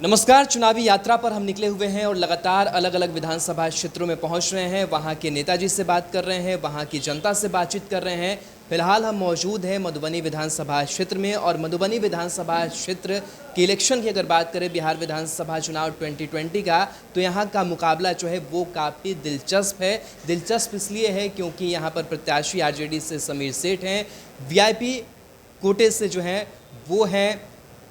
नमस्कार। चुनावी यात्रा पर हम निकले हुए हैं और लगातार अलग अलग विधानसभा क्षेत्रों में पहुंच रहे हैं। वहां के नेताजी से बात कर रहे हैं, वहां की जनता से बातचीत कर रहे हैं। फिलहाल हम मौजूद हैं मधुबनी विधानसभा क्षेत्र में और मधुबनी विधानसभा क्षेत्र के इलेक्शन की अगर बात करें, बिहार विधानसभा चुनाव 2020 का, तो यहाँ का मुकाबला जो है वो काफ़ी दिलचस्प है। दिलचस्प इसलिए है क्योंकि यहाँ पर प्रत्याशी आरजेडी से समीर सेठ हैं, वीआईपी कोटे से जो हैं वो हैं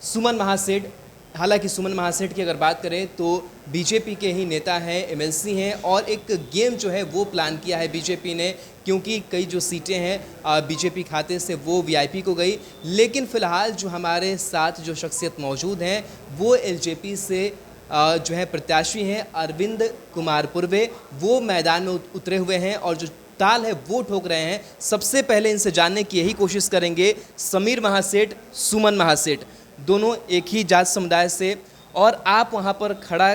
सुमन महासेठ। हालांकि सुमन महासेठ की अगर बात करें तो बीजेपी के ही नेता हैं, एमएलसी हैं और एक गेम जो है वो प्लान किया है बीजेपी ने, क्योंकि कई जो सीटें हैं बीजेपी खाते से वो वीआईपी को गई। लेकिन फ़िलहाल जो हमारे साथ जो शख्सियत मौजूद हैं वो एलजेपी से जो है प्रत्याशी हैं अरविंद कुमार पुरवे, वो मैदान में उतरे हुए हैं और जो ताल है वो ठोक रहे हैं। सबसे पहले इनसे जानने की यही कोशिश करेंगे, समीर महासेठ, सुमन महासेठ, दोनों एक ही जात समुदाय से, और आप वहां पर खड़ा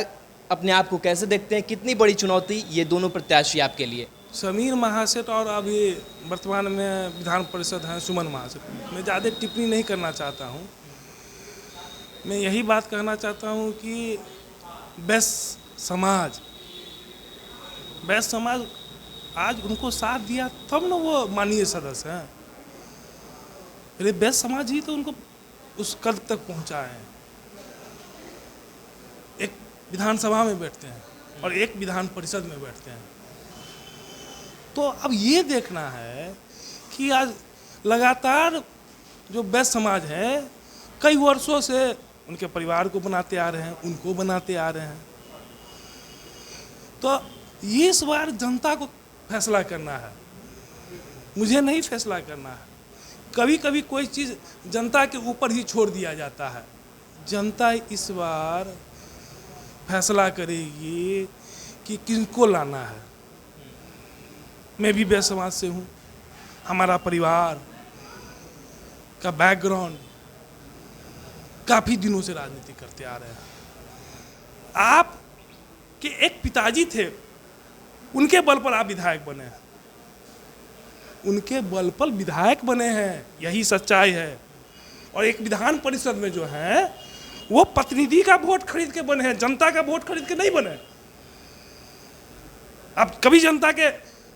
अपने आप को कैसे देखते हैं? कितनी बड़ी चुनौती ये दोनों प्रत्याशी आपके लिए? समीर महासेठ और अभी वर्तमान में विधान परिषद हैं सुमन महासेठ। मैं ज़्यादा टिप्पणी नहीं करना चाहता हूँ। मैं यही बात कहना चाहता हूँ कि वैश्य समाज आज उनको साथ दिया तब न वो माननीय सदस्य हैं। अरे वैश्य समाज ही तो उनको उस कद तक पहुंचाए हैं। एक विधानसभा में बैठते हैं और एक विधान परिषद में बैठते हैं। तो अब ये देखना है कि आज लगातार जो वैश्य समाज है कई वर्षों से उनके परिवार को बनाते आ रहे हैं, उनको बनाते आ रहे हैं। तो ये इस बार जनता को फैसला करना है, मुझे नहीं फैसला करना है। कभी कभी कोई चीज़ जनता के ऊपर ही छोड़ दिया जाता है। जनता इस बार फैसला करेगी कि किनको लाना है। मैं भी वैश्य समाज से हूँ, हमारा परिवार का बैकग्राउंड काफ़ी दिनों से राजनीति करते आ रहे हैं। आप के एक पिताजी थे, उनके बल पर आप विधायक बने हैं, उनके बल पर विधायक बने हैं, यही सच्चाई है। और एक विधान परिषद में जो है वो प्रतिनिधि का वोट खरीद के बने हैं, जनता का वोट खरीद के नहीं बने। आप कभी जनता के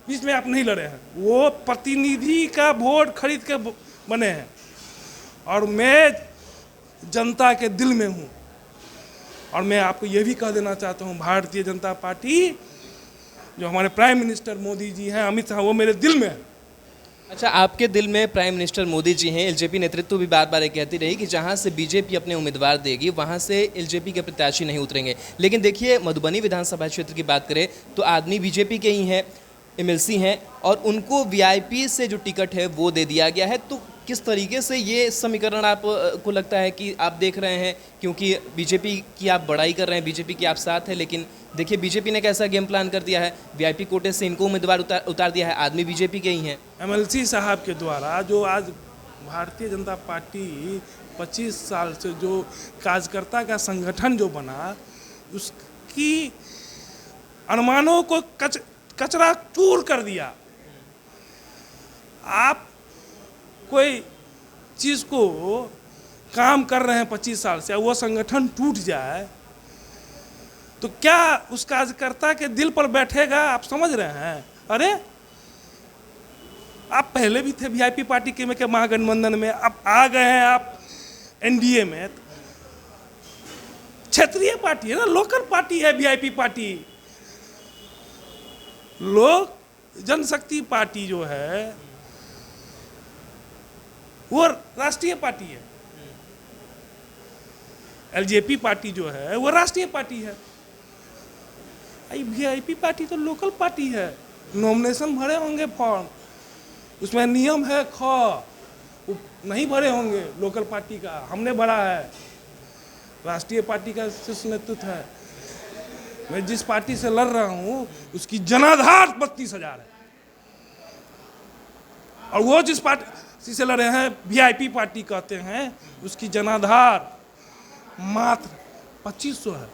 बीच में आप नहीं लड़े हैं, वो प्रतिनिधि का वोट खरीद के बने हैं। और मैं जनता के दिल में हूँ। और मैं आपको ये भी कह देना चाहता हूँ, भारतीय जनता पार्टी जो हमारे प्राइम मिनिस्टर मोदी जी हैं, अमित शाह, वो मेरे दिल में है। अच्छा, आपके दिल में प्राइम मिनिस्टर मोदी जी हैं। एलजेपी नेतृत्व भी बार बार ये कहती रही कि जहां से बीजेपी अपने उम्मीदवार देगी वहां से एलजेपी के प्रत्याशी नहीं उतरेंगे। लेकिन देखिए, मधुबनी विधानसभा क्षेत्र की बात करें तो आदमी बीजेपी के ही हैं, एमएलसी हैं, और उनको वीआईपी से जो टिकट है वो दे दिया गया है। तो किस तरीके से ये समीकरण आप को लगता है कि आप देख रहे हैं? क्योंकि बीजेपी की आप बड़ाई कर रहे हैं, बीजेपी की आप साथ है, लेकिन देखिए बीजेपी ने कैसा गेम प्लान कर दिया है, वीआईपी कोटे से इनको उम्मीदवार उतार दिया है, आदमी बीजेपी के ही हैं। एमएलसी साहब के द्वारा जो आज भारतीय जनता पार्टी 25 साल से जो कार्यकर्ता का संगठन जो बना, उसकी अनुमानों को कचरा चूर कर दिया। आप कोई चीज़ को काम कर रहे हैं 25 साल से, वो संगठन टूट जाए तो क्या उस कार्यकर्ता के दिल पर बैठेगा? आप समझ रहे हैं? अरे आप पहले भी थे वीआईपी पार्टी के महागठबंधन में, अब आ गए हैं आप एनडीए में। क्षेत्रीय पार्टी है ना, लोकल पार्टी है वीआईपी पार्टी। लोक जनशक्ति पार्टी जो है वो राष्ट्रीय पार्टी है। एलजेपी पार्टी जो है वो राष्ट्रीय पार्टी है। वीआईपी पार्टी तो लोकल पार्टी है। नॉमिनेशन भरे होंगे फॉर्म, उसमें नियम है वो नहीं भरे होंगे लोकल पार्टी का, हमने भरा है। राष्ट्रीय पार्टी का शीर्ष नेतृत्व है। मैं जिस पार्टी से लड़ रहा हूँ उसकी जनाधार 32,000 है, और वो जिस पार्टी से लड़े हैं वीआईपी पार्टी कहते हैं, उसकी जनाधार मात्र 2500 है।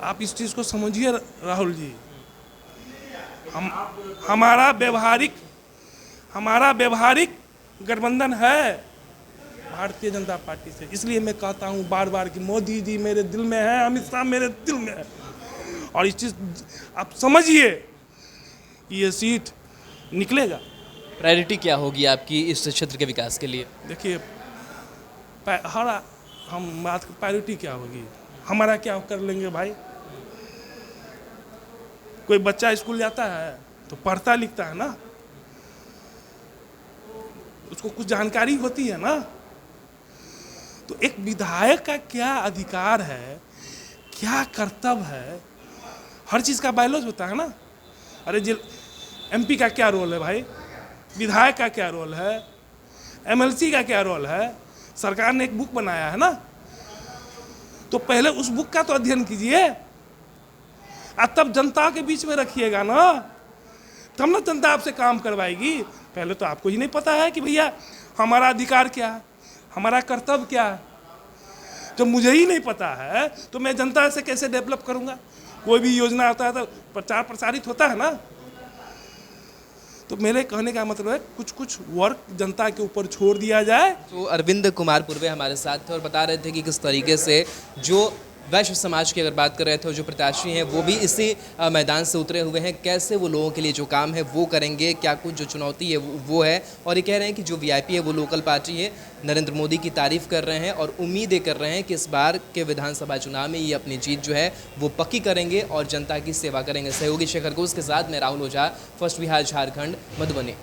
आप इस चीज़ को समझिए राहुल जी। हमारा व्यवहारिक गठबंधन है। भारतीय जनता पार्टी से। इसलिए मैं कहता हूँ बार बार कि मोदी जी मेरे दिल में है, अमित शाह मेरे दिल में है। और इस चीज़ आप समझिए कि ये सीट निकलेगा। प्रायोरिटी क्या होगी आपकी इस क्षेत्र के विकास के लिए? देखिए हम बात प्रायोरिटी क्या होगी, हमारा क्या कर लेंगे भाई। कोई बच्चा स्कूल जाता है तो पढ़ता लिखता है ना, उसको कुछ जानकारी होती है ना। तो एक विधायक का क्या अधिकार है, क्या कर्तव्य है, हर चीज़ का बायलॉज होता है ना। अरे एमपी का क्या रोल है भाई, विधायक का क्या रोल है, एमएलसी का क्या रोल है। सरकार ने एक बुक बनाया है ना, तो पहले उस बुक का तो अध्ययन कीजिए और तब जनता के बीच में रखिएगा ना, तब ना जनता आपसे काम करवाएगी। पहले तो आपको ही नहीं पता है कि भैया हमारा अधिकार क्या है, हमारा कर्तव्य क्या है। जब मुझे ही नहीं पता है तो मैं जनता से कैसे डेवलप करूंगा। कोई भी योजना आता है तो प्रचार प्रसारित होता है ना। तो मेरे कहने का मतलब है कुछ कुछ वर्क जनता के ऊपर छोड़ दिया जाए। तो अरविंद कुमार पूर्वे हमारे साथ थे और बता रहे थे कि किस तरीके से जो वैश्य समाज की अगर बात कर रहे थे, जो प्रत्याशी हैं वो भी इसी मैदान से उतरे हुए हैं। कैसे वो लोगों के लिए जो काम है वो करेंगे, क्या कुछ जो चुनौती है वो है। और ये कह रहे हैं कि जो वीआईपी है वो लोकल पार्टी है। नरेंद्र मोदी की तारीफ कर रहे हैं और उम्मीदें कर रहे हैं कि इस बार के विधानसभा चुनाव में ये अपनी जीत जो है वो पक्की करेंगे और जनता की सेवा करेंगे। सहयोगी शेखर घोष के साथ मैं राहुल ओझा, फर्स्ट बिहार झारखंड, मधुबनी।